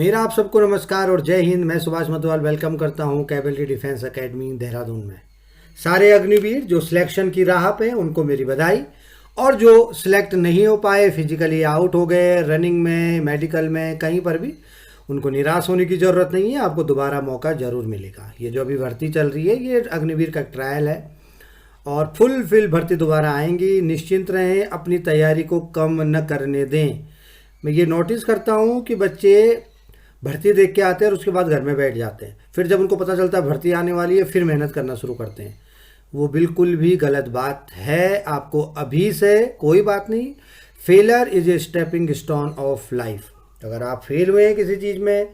मेरा आप सबको नमस्कार और जय हिंद। मैं सुभाष मधवाल वेलकम करता हूं कैपेबिलिटी डिफेंस एकेडमी देहरादून में। सारे अग्निवीर जो सिलेक्शन की राह पे उनको मेरी बधाई, और जो सिलेक्ट नहीं हो पाए, फिजिकली आउट हो गए, रनिंग में, मेडिकल में, कहीं पर भी, उनको निराश होने की ज़रूरत नहीं है। आपको दोबारा मौका ज़रूर मिलेगा। ये जो अभी भर्ती चल रही है ये अग्निवीर का ट्रायल है और फुल भर्ती दोबारा आएंगी। निश्चिंत रहें, अपनी तैयारी को कम न करने दें। मैं ये नोटिस करता हूँ कि बच्चे भर्ती देख के आते हैं और उसके बाद घर में बैठ जाते हैं। फिर जब उनको पता चलता है भर्ती आने वाली है फिर मेहनत करना शुरू करते हैं। वो बिल्कुल भी गलत बात है। आपको अभी से कोई बात नहीं, failure is a stepping stone of life. अगर आप फेल हुए हैं किसी चीज़ में,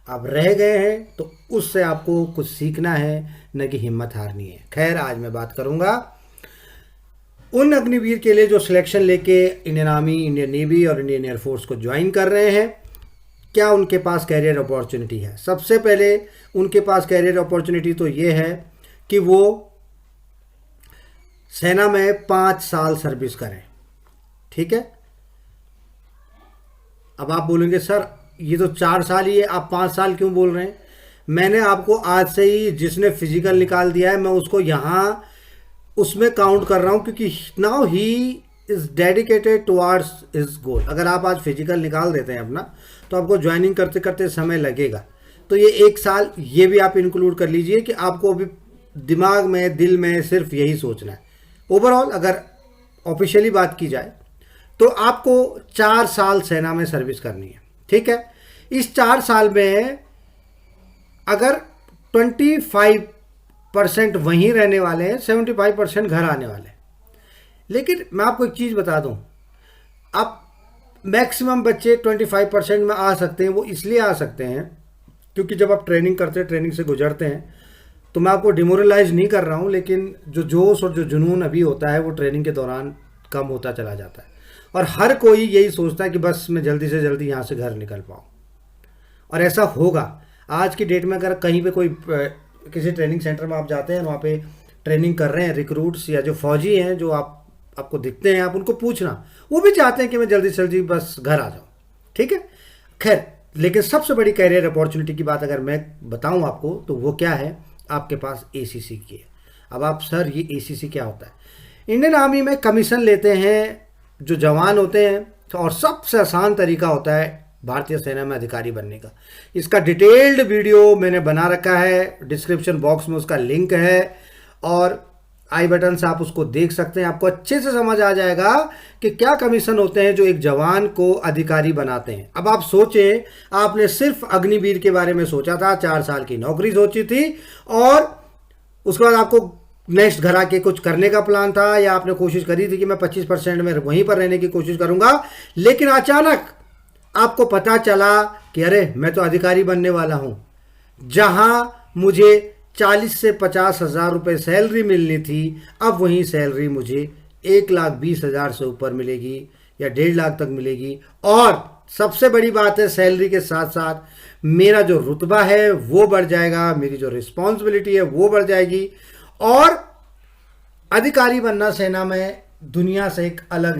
आप रह गए हैं, तो उससे आपको कुछ सीखना है, न कि हिम्मत हारनी है। खैर, आज मैं बात करूँगा उन अग्निवीर के लिए जो सिलेक्शन लेके इंडियन आर्मी, इंडियन नेवी और इंडियन एयरफोर्स को ज्वाइन कर रहे हैं। क्या उनके पास कैरियर अपॉर्चुनिटी है? सबसे पहले उनके पास कैरियर अपॉर्चुनिटी तो ये है कि वो सेना में 5 साल सर्विस करें। ठीक है। अब आप बोलेंगे सर ये तो 4 साल ही है, आप 5 साल क्यों बोल रहे हैं? मैंने आपको आज से ही जिसने फिजिकल निकाल दिया है मैं उसको यहाँ उसमें काउंट कर रहा हूँ, क्योंकि now he is dedicated towards his goal. अगर आप आज फिजिकल निकाल देते हैं अपना, तो आपको ज्वाइनिंग करते करते समय लगेगा। तो ये 1 साल ये भी आप इंक्लूड कर लीजिए कि आपको अभी दिमाग में, दिल में सिर्फ यही सोचना है। ओवरऑल अगर ऑफिशियली बात की जाए तो आपको 4 साल सेना में सर्विस करनी है। ठीक है। इस 4 साल में अगर 25% वहीं रहने वाले हैं, 75% घर आने वाले हैं। लेकिन मैं आपको एक चीज़ बता दूं, आप मैक्सिमम बच्चे 25% में आ सकते हैं। वो इसलिए आ सकते हैं क्योंकि जब आप ट्रेनिंग करते हैं, ट्रेनिंग से गुजरते हैं, तो मैं आपको डिमोरलाइज नहीं कर रहा हूं, लेकिन जो जोश और जो जुनून अभी होता है वो ट्रेनिंग के दौरान कम होता चला जाता है। और हर कोई यही सोचता है कि बस मैं जल्दी से जल्दी यहाँ से घर निकल पाऊँ, और ऐसा होगा। आज की डेट में अगर कहीं पे कोई किसी ट्रेनिंग सेंटर में आप जाते हैं, वहाँ पे ट्रेनिंग कर रहे हैं रिक्रूट्स या जो फौजी हैं जो आपको दिखते हैं, आप उनको पूछना, वो भी चाहते हैं कि मैं जल्दी से जल्दी बस घर आ जाऊँ। ठीक है। खैर, लेकिन सबसे बड़ी कैरियर अपॉर्चुनिटी की बात अगर मैं बताऊँ आपको, तो वो क्या है? आपके पास ACC की है। अब आप सर ये ACC क्या होता है? इंडियन आर्मी में कमीशन लेते हैं जो जवान होते हैं, और सबसे आसान तरीका होता है भारतीय सेना में अधिकारी बनने का। इसका डिटेल्ड वीडियो मैंने बना रखा है, डिस्क्रिप्शन बॉक्स में उसका लिंक है, और आई बटन से आप उसको देख सकते हैं। आपको अच्छे से समझ आ जाएगा कि क्या कमीशन होते हैं जो एक जवान को अधिकारी बनाते हैं। अब आप सोचें, आपने सिर्फ अग्निवीर के बारे में सोचा था, 4 साल की नौकरी सोची थी, और उसके बाद आपको नेक्स्ट घर आके कुछ करने का प्लान था, या आपने कोशिश करी थी कि मैं 25% में वहीं पर रहने की कोशिश करूंगा। लेकिन अचानक आपको पता चला कि अरे मैं तो अधिकारी बनने वाला हूं। जहां मुझे 40 से 50 हज़ार रुपये सैलरी मिलनी थी, अब वही सैलरी मुझे 1,20,000 से ऊपर मिलेगी या 1.5 लाख तक मिलेगी। और सबसे बड़ी बात है, सैलरी के साथ साथ मेरा जो रुतबा है वो बढ़ जाएगा, मेरी जो रिस्पॉन्सिबिलिटी है वो बढ़ जाएगी। और अधिकारी बनना सेना में दुनिया से एक अलग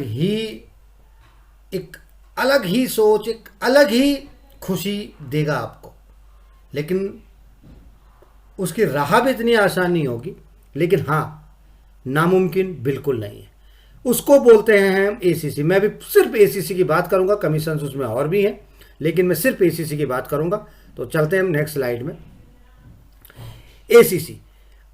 ही सोच, एक अलग ही खुशी देगा आपको। लेकिन उसकी राह भी इतनी आसान नहीं होगी। लेकिन हाँ, नामुमकिन बिल्कुल नहीं है। उसको बोलते हैं हम ACC। मैं भी सिर्फ ACC की बात करूंगा, कमीशन उसमें और भी हैं, लेकिन मैं सिर्फ ACC की बात करूंगा। तो चलते हैं हम नेक्स्ट स्लाइड में। ACC,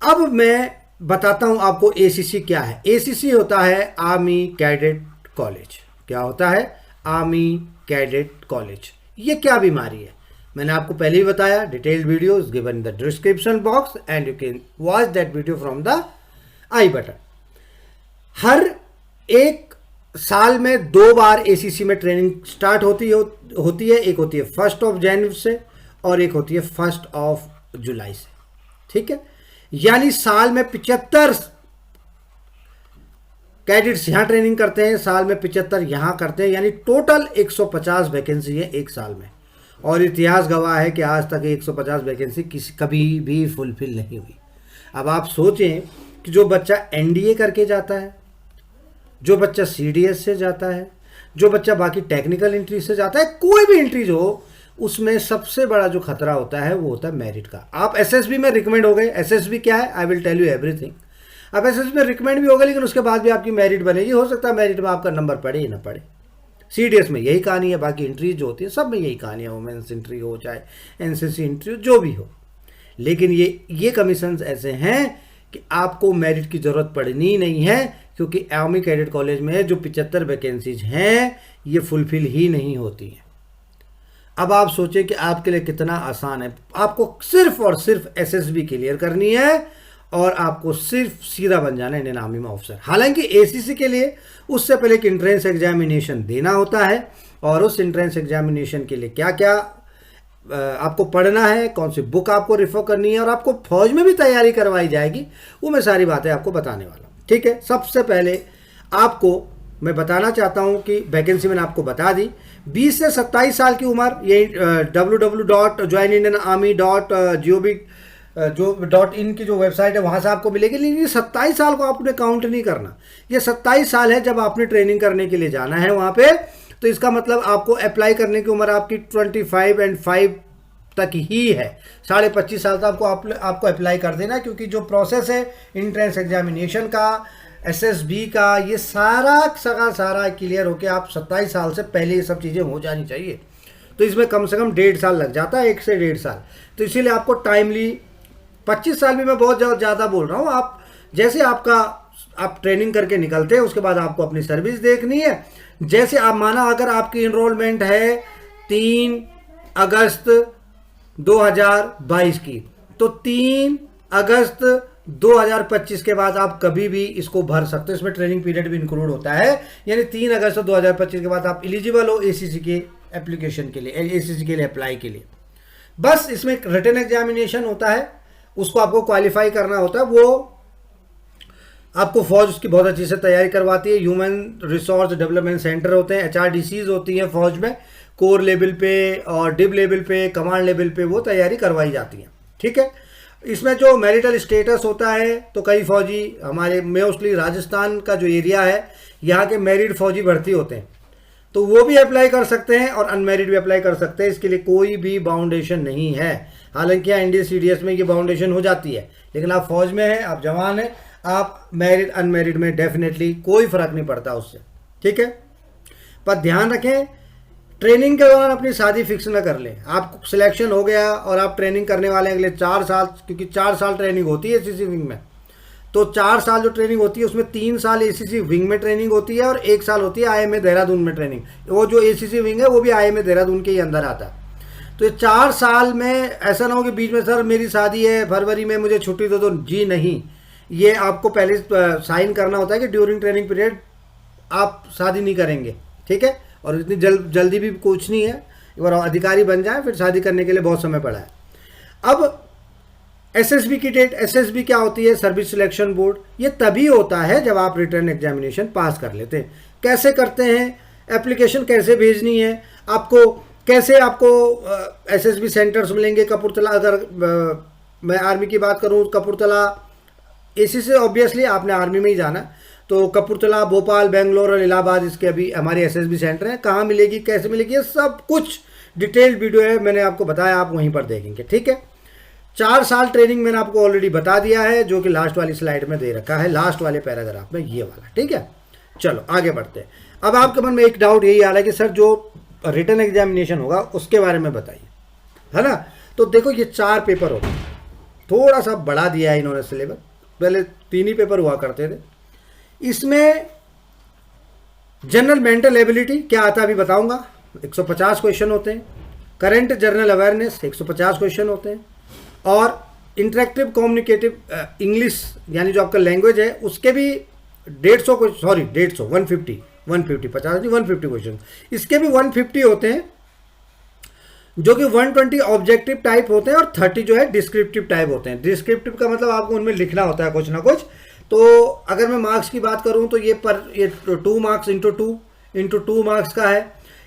अब मैं बताता हूं आपको ACC क्या है। ACC होता है आर्मी कैडेट कॉलेज। क्या होता है? Army cadet college. ये क्या बीमारी है? मैंने आपको पहले ही बताया, detailed video is given in the description box and you can watch that video from the I button. हर 1 साल में 2 बार ACC में ट्रेनिंग स्टार्ट होती है। एक होती है 1 जनवरी से, और एक होती है 1 जुलाई से। ठीक है। यानी साल में 75 कैडेट्स यहां ट्रेनिंग करते हैं, साल में 75 यहां करते हैं, यानी टोटल 150 वैकेंसी है 1 साल में। और इतिहास गवाह है कि आज तक 150 वैकेंसी कभी भी फुलफिल नहीं हुई। अब आप सोचें कि जो बच्चा NDA करके जाता है, जो बच्चा CDS से जाता है, जो बच्चा बाकी टेक्निकल एंट्री से जाता है, कोई भी एंट्रीज हो, उसमें सबसे बड़ा जो खतरा होता है वो होता है मेरिट का। आप एसएसबी में रिकमेंड हो गए, एसएसबी क्या है, I will tell you everything. आप एसएसबी में रिकमेंड भी हो गए, लेकिन उसके बाद भी आपकी मेरिट बनेगी, हो सकता है मेरिट में आपका नंबर पड़े ही ना पड़े। सीडीएस में यही कहानी है, बाकी इंट्रीज जो होती है सब में यही कहानी है, वुमेन्स इंट्री हो चाहे एनसीसी इंट्री हो, जो भी हो। लेकिन ये कमीशंस ऐसे हैं कि आपको मेरिट की ज़रूरत पड़नी नहीं है, क्योंकि आर्मी कैडेट कॉलेज में जो 75 वैकेंसीज हैं ये फुलफिल ही नहीं होती हैं। अब आप सोचें कि आपके लिए कितना आसान है। आपको सिर्फ और सिर्फ एसएसबी क्लियर करनी है और आपको सिर्फ सीधा बन जाना है इंडियन आर्मी में ऑफिसर। हालांकि एसीसी के लिए उससे पहले एक एंट्रेंस एग्जामिनेशन देना होता है, और उस एंट्रेंस एग्जामिनेशन के लिए क्या क्या आपको पढ़ना है, कौन सी बुक आपको रेफर करनी है, और आपको फौज में भी तैयारी करवाई जाएगी, वो मैं सारी बातें आपको बताने वाला हूँ। ठीक है, सबसे पहले आपको मैं बताना चाहता हूँ कि वैकेंसी मैंने आपको बता दी। 20 से 27 साल की उम्र, ये www.joinindianarmy.gov.in की जो वेबसाइट है वहाँ से आपको मिलेगी। लेकिन ये 27 साल को आपने काउंट नहीं करना। ये 27 साल है जब आपने ट्रेनिंग करने के लिए जाना है वहाँ पे, तो इसका मतलब आपको अप्लाई करने की उम्र आपकी 25 and 5 तक ही है। 25.5 साल तक आपको अप्लाई कर देना, क्योंकि जो प्रोसेस है एंट्रेंस एग्जामिनेशन का, एसएसबी का, ये सारा क्लियर होकर आप 27 साल से पहले ये सब चीज़ें हो जानी चाहिए। तो इसमें कम से कम 1.5 साल लग जाता है, 1 से 1.5 साल। तो इसीलिए आपको टाइमली 25 साल भी मैं बहुत ज़्यादा बोल रहा हूँ। आप जैसे आप ट्रेनिंग करके निकलते हैं, उसके बाद आपको अपनी सर्विस देखनी है। जैसे आप माना अगर आपकी इनरोलमेंट है 3 अगस्त 2022 की, तो 3 अगस्त 2025 के बाद आप कभी भी इसको भर सकते हो। इसमें ट्रेनिंग पीरियड भी इंक्लूड होता है, यानी 3 अगस्त 2025 के बाद आप एलिजिबल हो एसीसी के एप्लीकेशन के लिए, एसीसी के लिए अप्लाई के लिए। बस इसमें रिटन एग्जामिनेशन होता है, उसको आपको क्वालिफाई करना होता है। वो आपको फौज उसकी बहुत अच्छी से तैयारी करवाती है। ह्यूमन रिसोर्स डेवलपमेंट सेंटर होते हैं, एचआरडीसीज होती हैं फौज में, कोर लेवल पे और डिब लेवल पे, कमांड लेवल पे वो तैयारी करवाई जाती है। ठीक है, इसमें जो मैरिटल स्टेटस होता है, तो कई फौजी हमारे मोस्टली राजस्थान का जो एरिया है, यहाँ के मैरिड फौजी भर्ती होते हैं, तो वो भी अप्लाई कर सकते हैं और अनमैरिड भी अप्लाई कर सकते हैं। इसके लिए कोई भी बाउंडेशन नहीं है। हालांकि यहाँ इंडियन सीडीएस में ये बाउंडेशन हो जाती है, लेकिन आप फौज में हैं, आप जवान हैं, आप मैरिड अनमैरिड में डेफिनेटली कोई फर्क नहीं पड़ता उससे। ठीक है, पर ध्यान रखें ट्रेनिंग के दौरान अपनी शादी फिक्स ना कर लें। आपको सिलेक्शन हो गया और आप ट्रेनिंग करने वाले हैं अगले 4 साल, क्योंकि 4 साल ट्रेनिंग होती है एसीसी विंग में। तो 4 साल जो ट्रेनिंग होती है उसमें 3 साल एसीसी विंग में ट्रेनिंग होती है और 1 साल होती है आईएमए देहरादून में ट्रेनिंग। वो जो एसीसी विंग है वो भी आईएमए देहरादून के ही अंदर आता है। तो ये 4 साल में ऐसा ना हो कि बीच में सर मेरी शादी है फरवरी में, मुझे छुट्टी दो। तो जी नहीं, ये आपको पहले साइन करना होता है कि ड्यूरिंग ट्रेनिंग पीरियड आप शादी नहीं करेंगे। ठीक है, और इतनी जल्दी भी कुछ नहीं है, एक बार अधिकारी बन जाए फिर शादी करने के लिए बहुत समय पड़ा है। अब एसएसबी की डेट, एसएसबी क्या होती है, सर्विस सिलेक्शन बोर्ड। ये तभी होता है जब आप रिटर्न एग्जामिनेशन पास कर लेते हैं। कैसे करते हैं, एप्लीकेशन कैसे भेजनी है, आपको कैसे एसएसबी सेंटर्स मिलेंगे। कपूरथला, अगर मैं आर्मी की बात करूं, कपूरथला एसी से ऑब्वियसली आपने आर्मी में ही जाना, तो कपूरथला, भोपाल, बेंगलोर और इलाहाबाद इसके अभी हमारे एसएसबी सेंटर हैं। कहाँ मिलेगी, कैसे मिलेगी, ये सब कुछ डिटेल्ड वीडियो है, मैंने आपको बताया, आप वहीं पर देखेंगे। ठीक है, 4 साल ट्रेनिंग मैंने आपको ऑलरेडी बता दिया है, जो कि लास्ट वाली स्लाइड में दे रखा है, लास्ट वाले पैराग्राफ में ये वाला। ठीक है, चलो आगे बढ़ते हैं। अब आपके मन में एक डाउट यही आ रहा है कि सर जो रिटन एग्जामिनेशन होगा उसके बारे में बताइए, है ना। तो देखो ये 4 पेपर होते हैं, थोड़ा सा बढ़ा दिया है इन्होंने सिलेबस, पहले 3 ही पेपर हुआ करते थे। इसमें जनरल मेंटल एबिलिटी क्या आता है अभी बताऊंगा, 150 क्वेश्चन होते हैं। करंट जनरल अवेयरनेस 150 क्वेश्चन होते हैं। और इंटरेक्टिव कम्युनिकेटिव इंग्लिश यानी जो आपका लैंग्वेज है उसके भी 150 क्वेश्चन, इसके भी 150 होते हैं, जो कि 120 ऑब्जेक्टिव टाइप होते हैं और 30 जो है डिस्क्रिप्टिव टाइप होते हैं। डिस्क्रिप्टिव का मतलब आपको उनमें लिखना होता है कुछ ना कुछ। तो अगर मैं मार्क्स की बात करूं तो ये 2 मार्क्स इंटू 2 मार्क्स का है।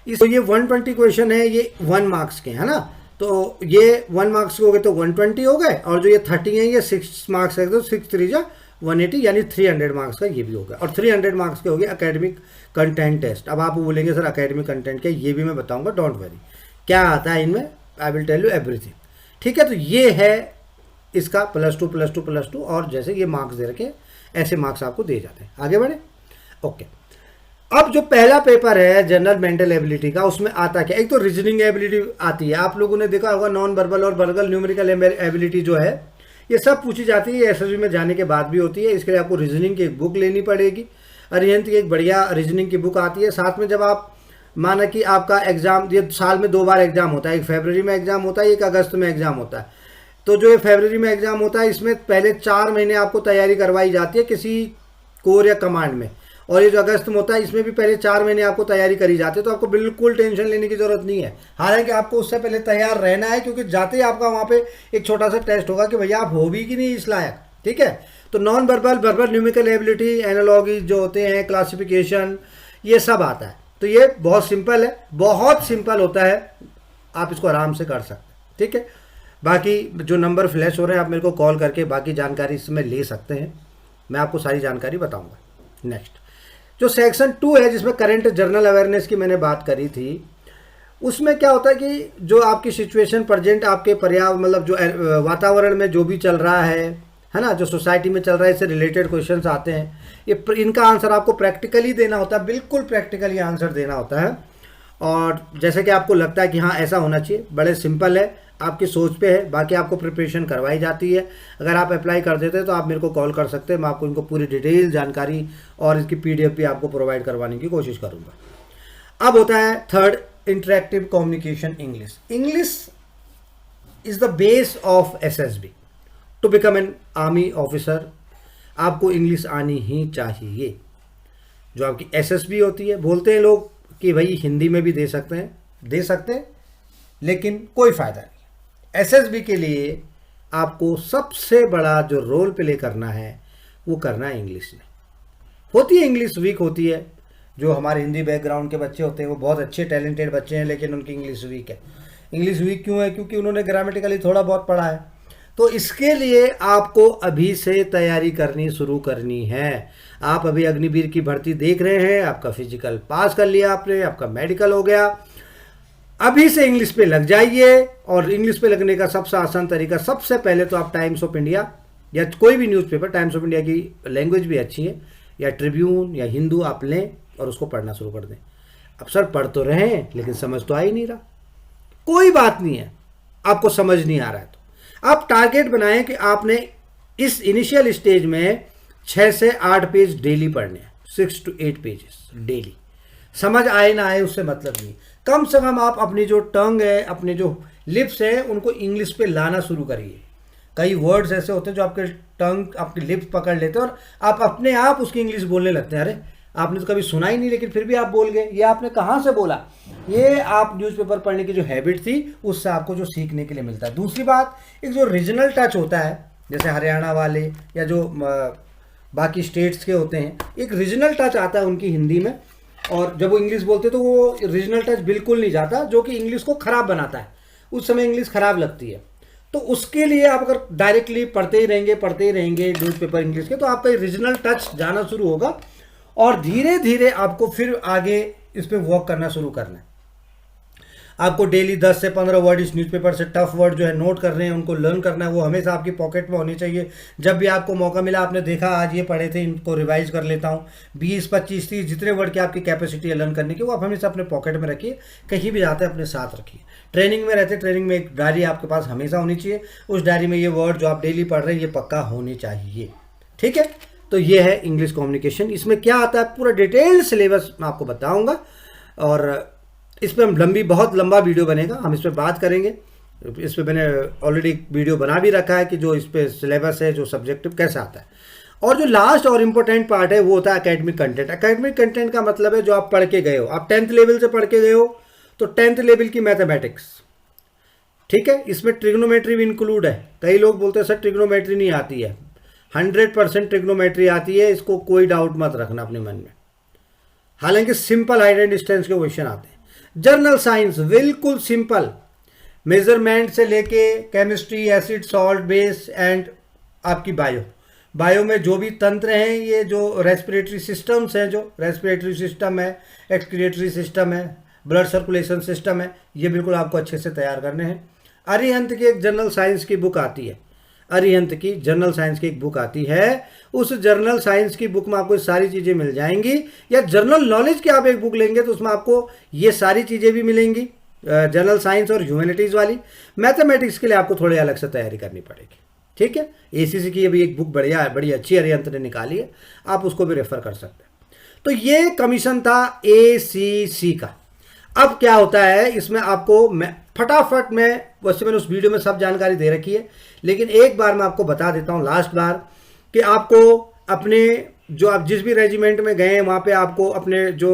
तो ये 120 क्वेश्चन है, ये 1 मार्क्स के, है ना। तो ये 1 मार्क्स के हो गए तो 120 हो गए, और जो ये 30 है ये 6 मार्क्स है, तो 6 3 जा 180 यानी 300 मार्क्स का ये भी होगा। और 300 मार्क्स के हो गए एकेडमिक कंटेंट टेस्ट। अब आप बोलेंगे सर एकेडमिक कंटेंट के, ये भी मैं बताऊंगा, डोंट वरी। क्या आता है इनमें, I will tell you everything. ठीक है, तो ये है इसका +2 और जैसे ये मार्क्स दे रखे, ऐसे मार्क्स आपको दिए जाते हैं। आगे बढ़े, ओके। अब जो पहला पेपर है जनरल मेंटल एबिलिटी का, उसमें आता क्या, एक तो रीजनिंग एबिलिटी आती है। आप लोगों ने देखा होगा नॉन वर्बल और वर्बल न्यूमेरिकल एबिलिटी जो है ये सब पूछी जाती है, एसएसबी में जाने के बाद भी होती है। इसके लिए आपको रीजनिंग की एक बुक लेनी पड़ेगी, अरिहंत की एक बढ़िया रीजनिंग की बुक आती है। साथ में जब आप माना कि आपका एग्जाम, ये साल में 2 बार एग्जाम होता है, एक फरवरी में एग्जाम होता है, एक अगस्त में एग्जाम होता है। तो जो ये फरवरी में एग्जाम होता है इसमें पहले 4 महीने आपको तैयारी करवाई जाती है किसी कोर या कमांड में, और ये जो अगस्त में होता है इसमें भी पहले 4 महीने आपको तैयारी करी जाती है। तो आपको बिल्कुल टेंशन लेने की जरूरत नहीं है, हालांकि आपको उससे पहले तैयार रहना है, क्योंकि जाते ही आपका वहाँ पे एक छोटा सा टेस्ट होगा कि भैया आप हो भी कि नहीं इस लायक। ठीक है, तो non verbal, verbal numerical ability, analogy जो होते हैं, क्लासिफिकेशन, ये सब आता है। तो ये बहुत सिंपल है, बहुत सिंपल होता है, आप इसको आराम से कर सकते हैं। ठीक है, बाकी जो नंबर फ्लैश हो रहे हैं आप मेरे को कॉल करके बाकी जानकारी इसमें ले सकते हैं, मैं आपको सारी जानकारी बताऊंगा। नेक्स्ट जो सेक्शन 2 है जिसमें करंट जर्नल अवेयरनेस की मैंने बात करी थी, उसमें क्या होता है कि जो आपकी सिचुएशन प्रेजेंट आपके पर्यावरण, मतलब जो वातावरण में जो भी चल रहा है ना, जो सोसाइटी में चल रहा है, इससे रिलेटेड क्वेश्चंस आते हैं। ये इनका आंसर आपको प्रैक्टिकली देना होता है, बिल्कुल प्रैक्टिकली आंसर देना होता है। और जैसे कि आपको लगता है कि हाँ ऐसा होना चाहिए, बड़े सिंपल है, आपकी सोच पे है, बाकी आपको प्रिपरेशन करवाई जाती है। अगर आप अप्लाई कर देते हैं तो आप मेरे को कॉल कर सकते हैं, मैं आपको इनको पूरी डिटेल जानकारी और इसकी PDF भी आपको प्रोवाइड करवाने की कोशिश करूँगा। अब होता है third, interactive communication English. English is the base of SSB। To become an army officer आपको इंग्लिश आनी ही चाहिए। जो आपकी SSB होती है, बोलते हैं लोग कि भाई हिंदी में भी दे सकते हैं, लेकिन कोई फ़ायदा नहीं। SSB के लिए आपको सबसे बड़ा जो रोल प्ले करना है वो करना है इंग्लिश में। होती है इंग्लिश वीक होती है, जो हमारे हिंदी बैकग्राउंड के बच्चे होते हैं वो बहुत अच्छे टैलेंटेड बच्चे हैं, लेकिन उनकी इंग्लिश वीक है। इंग्लिश वीक क्यों है? क्योंकि उन्होंने ग्रामेटिकली थोड़ा बहुत पढ़ा है। तो इसके लिए आपको अभी से तैयारी करनी शुरू करनी है। आप अभी अग्निवीर की भर्ती देख रहे हैं, आपका फिजिकल पास कर लिया आपने, आपका मेडिकल हो गया, अभी से इंग्लिश पे लग जाइए। और इंग्लिश पे लगने का सबसे आसान तरीका, सबसे पहले तो आप टाइम्स ऑफ इंडिया या कोई भी न्यूज़पेपर, टाइम्स ऑफ इंडिया की लैंग्वेज भी अच्छी है, या ट्रिब्यून या हिंदू आप लें और उसको पढ़ना शुरू कर दें। अब सर पढ़ तो रहे हैं लेकिन समझ तो आ ही नहीं रहा, कोई बात नहीं है, आपको समझ नहीं आ रहा है तो आप टारगेट बनाएं कि आपने इस इनिशियल स्टेज में 6 से 8 पेज डेली पढ़ने हैं, 6 to 8 पेजेस डेली। समझ आए ना आए उससे मतलब नहीं, कम से कम आप अपनी जो टंग है, अपने जो लिप्स है, उनको इंग्लिश पे लाना शुरू करिए। कई वर्ड्स ऐसे होते हैं जो आपके टंग, आपके लिप्स पकड़ लेते हैं और आप अपने आप उसकी इंग्लिश बोलने लगते हैं। अरे आपने तो कभी सुना ही नहीं, लेकिन फिर भी आप बोल गए। ये आपने कहाँ से बोला? ये आप न्यूज़पेपर पढ़ने की जो हैबिट थी उससे आपको जो सीखने के लिए मिलता है। दूसरी बात, एक जो रीजनल टच होता है, जैसे हरियाणा वाले या जो बाकी स्टेट्स के होते हैं, एक रीजनल टच आता है उनकी हिंदी में, और जब वो इंग्लिश बोलते हैं तो वो रीजनल टच बिल्कुल नहीं जाता, जो कि इंग्लिश को ख़राब बनाता है। उस समय इंग्लिश ख़राब लगती है। तो उसके लिए आप अगर डायरेक्टली पढ़ते ही रहेंगे न्यूज़पेपर इंग्लिश के, तो आपका रीजनल टच जाना शुरू होगा और धीरे धीरे आपको फिर आगे इस पर वर्क करना शुरू करना है। आपको डेली 10 से 15 वर्ड इस न्यूज़पेपर से टफ वर्ड जो है नोट कर रहे हैं, उनको लर्न करना है। वो हमेशा आपकी पॉकेट में होनी चाहिए। जब भी आपको मौका मिला, आपने देखा आज ये पढ़े थे, इनको रिवाइज कर लेता हूँ, 20, 25, 30 जितने वर्ड की आपकी कैपेसिटी है लर्न करने की, वो आप हमेशा अपने पॉकेट में रखिए। कहीं भी जाते हैं अपने साथ रखिए। ट्रेनिंग में रहते, ट्रेनिंग में एक डायरी आपके पास हमेशा होनी चाहिए। उस डायरी में ये वर्ड जो आप डेली पढ़ रहे हैं ये पक्का होनी चाहिए। ठीक है, तो ये है इंग्लिश कम्युनिकेशन। इसमें क्या आता है पूरा डिटेल्ड सिलेबस मैं आपको बताऊंगा, और इस पर हम बहुत लंबा वीडियो बनेगा, हम इस पर बात करेंगे। इस पर मैंने ऑलरेडी वीडियो बना भी रखा है कि जो इस पर सिलेबस है, जो सब्जेक्टिव कैसा आता है। और जो लास्ट और इम्पोर्टेंट पार्ट है वो होता है एकेडमिक कंटेंट। एकेडमिक कंटेंट का मतलब है जो आप पढ़ के गए हो। आप 10th लेवल से पढ़ के गए हो तो 10th लेवल की मैथमेटिक्स, ठीक है, इसमें ट्रिग्नोमेट्री भी इंक्लूड है। कई लोग बोलते हैं सर ट्रिग्नोमेट्री नहीं आती है, 100% ट्रिग्नोमेट्री आती है, इसको कोई डाउट मत रखना अपने मन में। हालांकि सिंपल हाइट एंड डिस्टेंस के क्वेश्चन आते हैं। जर्नल साइंस बिल्कुल सिंपल, मेजरमेंट से लेके chemistry, acid, salt, base and आपकी बायो में जो भी तंत्र हैं, ये जो रेस्पिरेटरी सिस्टम्स हैं, जो रेस्पिरेटरी सिस्टम है, एक्सक्रिएटरी सिस्टम है, ब्लड सर्कुलेशन सिस्टम है, ये बिल्कुल आपको अच्छे से तैयार करने हैं। अरिहंत की एक जनरल साइंस की बुक आती है, अरिहंत की जनरल साइंस की एक बुक आती है, उस जनरल साइंस की बुक में आपको सारी चीज़ें मिल जाएंगी। या जनरल नॉलेज की आप एक बुक लेंगे तो उसमें आपको ये सारी चीज़ें भी मिलेंगी, जनरल साइंस और ह्यूमैनिटीज़ वाली। मैथमेटिक्स के लिए आपको थोड़ी अलग से तैयारी करनी पड़ेगी, ठीक है। एसीसी की अभी एक बुक बढ़िया है, बड़ी अच्छी अरिहंत ने निकाली है, आप उसको भी रेफर कर सकते हैं। तो ये कमीशन था एसीसी का। अब क्या होता है इसमें, आपको मैं फटाफट में, वैसे मैंने उस वीडियो में सब जानकारी दे रखी है, लेकिन एक बार मैं आपको बता देता हूँ लास्ट बार, कि आपको अपने जो आप जिस भी रेजिमेंट में गए हैं वहाँ पे आपको अपने जो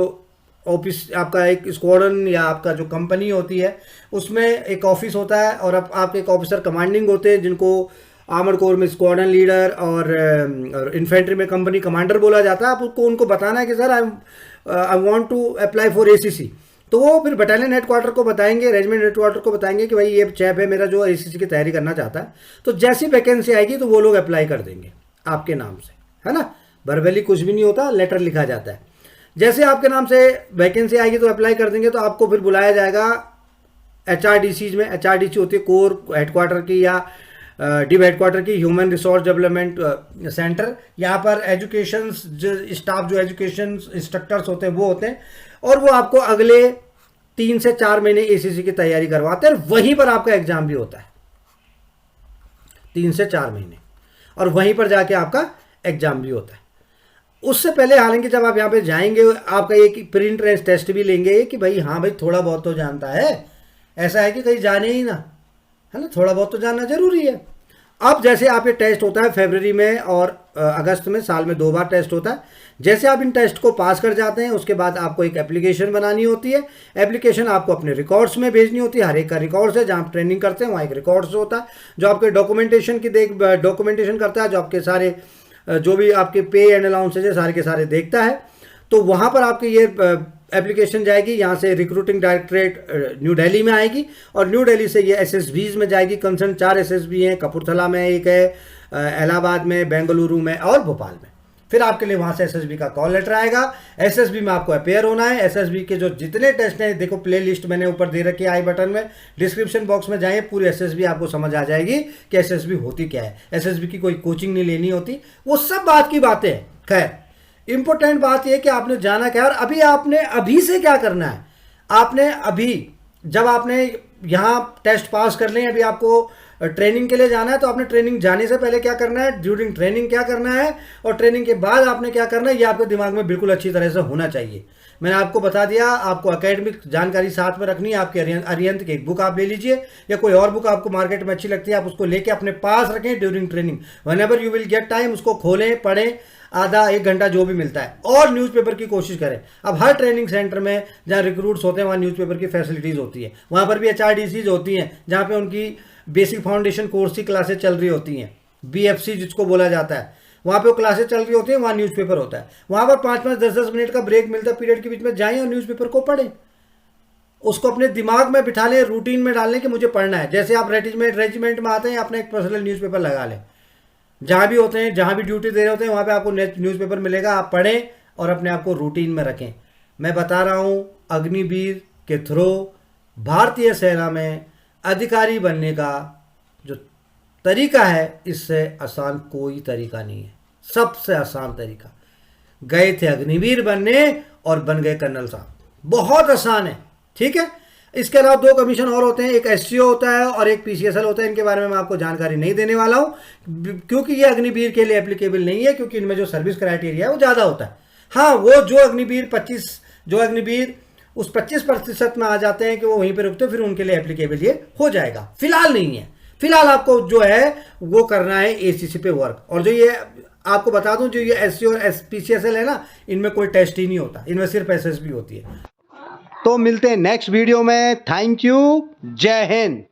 ऑफिस, आपका एक स्क्वाड्रन या आपका जो कंपनी होती है उसमें एक ऑफिस होता है, और आपके एक ऑफिसर कमांडिंग होते हैं जिनको आर्मर कोर में स्क्वाड्रन लीडर और इन्फेंट्री में कंपनी कमांडर बोला जाता है। आपको उनको बताना है कि sir I want to apply for ACC, तो वो फिर बटालियन हेडक्वार्टर को बताएंगे, रेजिमेंट हेडक्वार्टर को बताएंगे कि भाई ये चैप है मेरा जो एसीसी की तैयारी करना चाहता है। तो जैसी वैकेंसी आएगी तो वो लोग अप्लाई कर देंगे आपके नाम से, है ना। वर्बली कुछ भी नहीं होता, लेटर लिखा जाता है। जैसे आपके नाम से वैकेंसी आएगी तो अप्लाई कर देंगे, तो आपको फिर बुलाया जाएगा HRDCs में। HRDC होती है कोर हेडक्वार्टर की या डिव हेडक्वार्टर की, ह्यूमन रिसोर्स डेवलपमेंट सेंटर। यहाँ पर एजुकेशन स्टाफ, जो एजुकेशन इंस्ट्रक्टर्स होते हैं वो होते हैं, और वो आपको अगले 3 से 4 महीने एसीसी की तैयारी करवाते हैं। वहीं पर आपका एग्जाम भी होता है 3 से 4 महीने, और वहीं पर जाके आपका एग्जाम भी होता है। उससे पहले हालांकि जब आप यहाँ पे जाएंगे आपका एक प्री एंट्रेंस टेस्ट भी लेंगे कि भाई हाँ भाई थोड़ा बहुत तो जानता है, ऐसा है कि कहीं जाने ही ना, है ना, थोड़ा बहुत तो जानना जरूरी है। अब जैसे आप ये टेस्ट होता है फरवरी में और अगस्त में, साल में 2 बार टेस्ट होता है। जैसे आप इन टेस्ट को पास कर जाते हैं उसके बाद आपको एक एप्लीकेशन बनानी होती है। एप्लीकेशन आपको अपने रिकॉर्ड्स में भेजनी होती है, हर एक का रिकॉर्ड्स है, जहाँ आप ट्रेनिंग करते हैं वहाँ एक रिकॉर्ड्स होता है जो आपके डॉक्यूमेंटेशन की डॉक्यूमेंटेशन करता है, जो आपके सारे जो भी आपके पे एंड अलाउंसेज है सारे के सारे देखता है। तो वहाँ पर आपकी ये एप्लीकेशन जाएगी, यहाँ से रिक्रूटिंग डायरेक्टरेट न्यू दिल्ली में आएगी, और न्यू दिल्ली से ये एसएसबीज में जाएगी। कंसर्न 4 एसएसबी हैं, कपूरथला में एक है, इलाहाबाद में, बेंगलुरु में और भोपाल में। फिर आपके लिए वहाँ से एसएसबी का कॉल लेटर आएगा। एसएसबी में आपको अपेयर होना है। एसएसबी के जो जितने टेस्ट हैं, देखो प्ले लिस्ट मैंने ऊपर दे रखी है आई बटन में, डिस्क्रिप्शन बॉक्स में जाइए, पूरी एसएसबी आपको समझ आ जाएगी कि एसएसबी होती क्या है। एसएसबी की कोई कोचिंग नहीं लेनी होती, वो सब बात की बातें हैं। खैर, इंपॉर्टेंट बात यह कि आपने जाना क्या है और अभी आपने अभी से क्या करना है। आपने अभी, जब आपने यहाँ टेस्ट पास कर लें, अभी आपको ट्रेनिंग के लिए जाना है, तो आपने ट्रेनिंग जाने से पहले क्या करना है, ड्यूरिंग ट्रेनिंग क्या करना है, और ट्रेनिंग के बाद आपने क्या करना है, ये आपके दिमाग में बिल्कुल अच्छी तरह से होना चाहिए। मैंने आपको बता दिया, आपको एकेडमिक जानकारी साथ में रखनी है। आपके अरिहंत की एक बुक आप ले लीजिए, या कोई और बुक आपको मार्केट में अच्छी लगती है आप उसको लेके अपने पास रखें during training. Whenever you will get time उसको खोलें, पढ़ें, आधा 1 घंटा जो भी मिलता है, और न्यूज़पेपर की कोशिश करें। अब हर ट्रेनिंग सेंटर में जहाँ रिक्रूट्स होते हैं वहाँ न्यूज़पेपर की फैसिलिटीज़ होती है। वहाँ पर भी HRDCs होती हैं जहाँ पे उनकी बेसिक फाउंडेशन कोर्स की क्लासेस चल रही होती हैं, BFC जिसको बोला जाता है, वहाँ पे वो क्लासेस चल रही होती हैं, वहाँ न्यूज़पेपर होता है। वहाँ पर 5-5, 10-10 मिनट का ब्रेक मिलता है पीरियड के बीच में, जाएँ और न्यूज़पेपर को पढ़ें, उसको अपने दिमाग में बिठा लें, रूटीन में डाल लें कि मुझे पढ़ना है। जैसे आप रेजिमेंट में आते हैं, अपना एक पर्सनल न्यूज़पेपर लगा लें, जहाँ भी होते हैं, जहाँ भी ड्यूटी दे रहे होते हैं वहाँ पे आपको न्यूज़पेपर मिलेगा, आप पढ़ें और अपने आप को रूटीन में रखें। मैं बता रहा हूँ, अग्निवीर के थ्रू भारतीय सेना में अधिकारी बनने का जो तरीका है, इससे आसान कोई तरीका नहीं है, सबसे आसान तरीका। गए थे अग्निवीर बनने और बन गए कर्नल साहब, बहुत आसान है, ठीक है। इसके अलावा 2 कमीशन और होते हैं, एक SCO होता है और एक PCSL होता है। इनके बारे में मैं आपको जानकारी नहीं देने वाला हूँ क्योंकि ये अग्निवीर के लिए एप्लीकेबल नहीं है, क्योंकि इनमें जो सर्विस क्राइटेरिया है वो ज़्यादा होता है। हाँ, वो जो अग्निवीर उस 25% में आ जाते हैं कि वो वहीं पर रुकते, फिर उनके लिए एप्लीकेबल ये हो जाएगा। फिलहाल नहीं है, फिलहाल आपको जो है वो करना है ACC पे वर्क। और जो ये आपको बता दूं, जो ये SCO और PCSL है ना, इनमें कोई टेस्ट ही नहीं होता, इनमें सिर्फ SSB होती है। तो मिलते हैं नेक्स्ट वीडियो में। थैंक यू, जय हिंद।